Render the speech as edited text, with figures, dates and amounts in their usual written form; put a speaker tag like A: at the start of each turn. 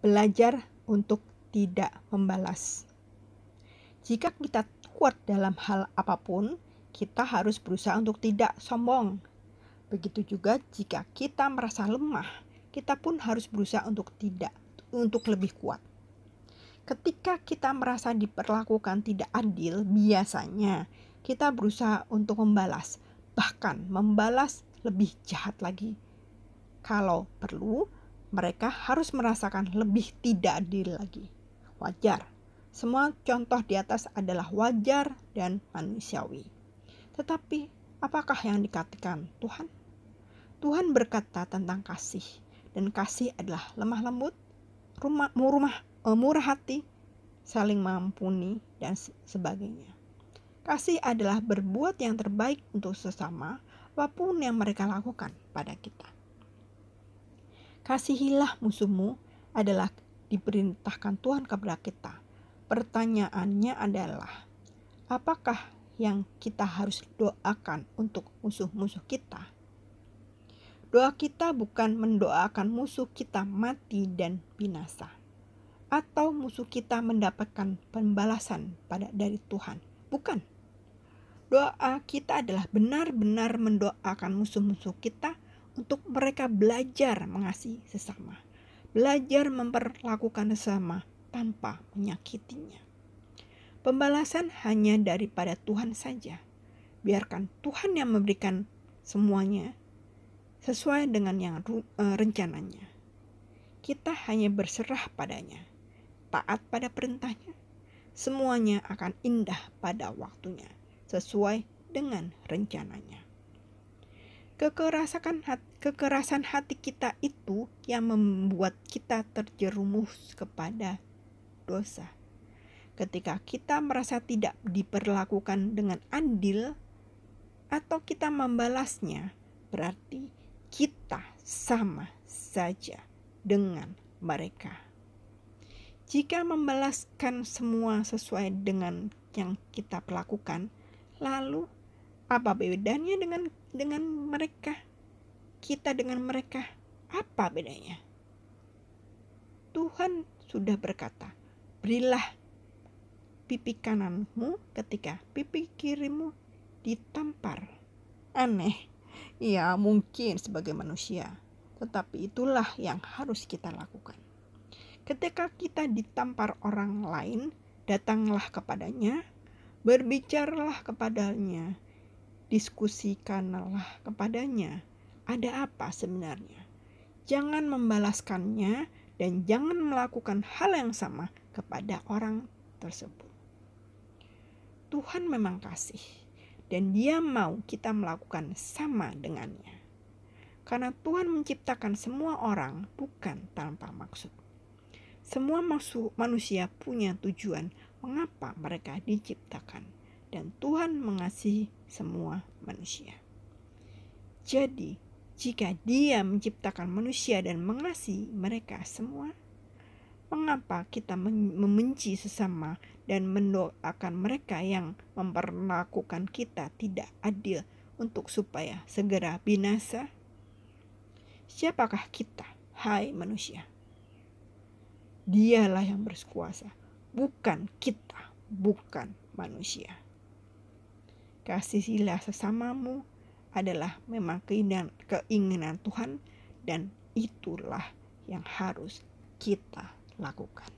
A: Belajar untuk tidak membalas. Jika kita kuat dalam hal apapun, kita harus berusaha untuk tidak sombong. Begitu juga jika kita merasa lemah, kita pun harus berusaha untuk lebih kuat. Ketika kita merasa diperlakukan tidak adil, biasanya kita berusaha untuk membalas, bahkan membalas lebih jahat lagi. Kalau perlu, mereka harus merasakan lebih tidak adil lagi. Wajar. Semua contoh di atas adalah wajar dan manusiawi. Tetapi, apakah yang dikatakan Tuhan? Tuhan berkata tentang kasih, dan kasih adalah lemah lembut, murah hati, saling mengampuni, dan sebagainya. Kasih adalah berbuat yang terbaik untuk sesama, apapun yang mereka lakukan pada kita. Kasihilah musuhmu adalah diperintahkan Tuhan kepada kita. Pertanyaannya adalah, apakah yang kita harus doakan untuk musuh-musuh kita? Doa kita bukan mendoakan musuh kita mati dan binasa, atau musuh kita mendapatkan pembalasan dari Tuhan. Bukan. Doa kita adalah benar-benar mendoakan musuh-musuh kita untuk mereka belajar mengasihi sesama, belajar memperlakukan sesama tanpa menyakitinya. Pembalasan hanya daripada Tuhan saja. Biarkan Tuhan yang memberikan semuanya sesuai dengan yang rencananya. Kita hanya berserah padanya, taat pada perintahnya. Semuanya akan indah pada waktunya, sesuai dengan rencananya. Kekerasan hati kita itu yang membuat kita terjerumus kepada dosa. Ketika kita merasa tidak diperlakukan dengan adil atau kita membalasnya, berarti kita sama saja dengan mereka. Jika membalaskan semua sesuai dengan yang kita perlakukan, lalu apa bedanya dengan mereka? Kita dengan mereka, apa bedanya? Tuhan sudah berkata, berilah pipi kananmu ketika pipi kirimu ditampar. Aneh, ya mungkin sebagai manusia, tetapi itulah yang harus kita lakukan. Ketika kita ditampar orang lain, datanglah kepadanya, berbicaralah kepadanya, diskusikanlah kepadanya. Ada apa sebenarnya? Jangan membalaskannya dan jangan melakukan hal yang sama kepada orang tersebut. Tuhan memang kasih dan Dia mau kita melakukan sama dengannya. Karena Tuhan menciptakan semua orang bukan tanpa maksud. Semua manusia punya tujuan mengapa mereka diciptakan, dan Tuhan mengasihi semua manusia. Jadi, jika Dia menciptakan manusia dan mengasihi mereka semua, mengapa kita membenci sesama dan mendoakan mereka yang memperlakukan kita tidak adil untuk supaya segera binasa? Siapakah kita, hai manusia? Dialah yang berkuasa, bukan kita, bukan manusia. Kasihilah sesamamu adalah memang keinginan Tuhan, dan itulah yang harus kita lakukan.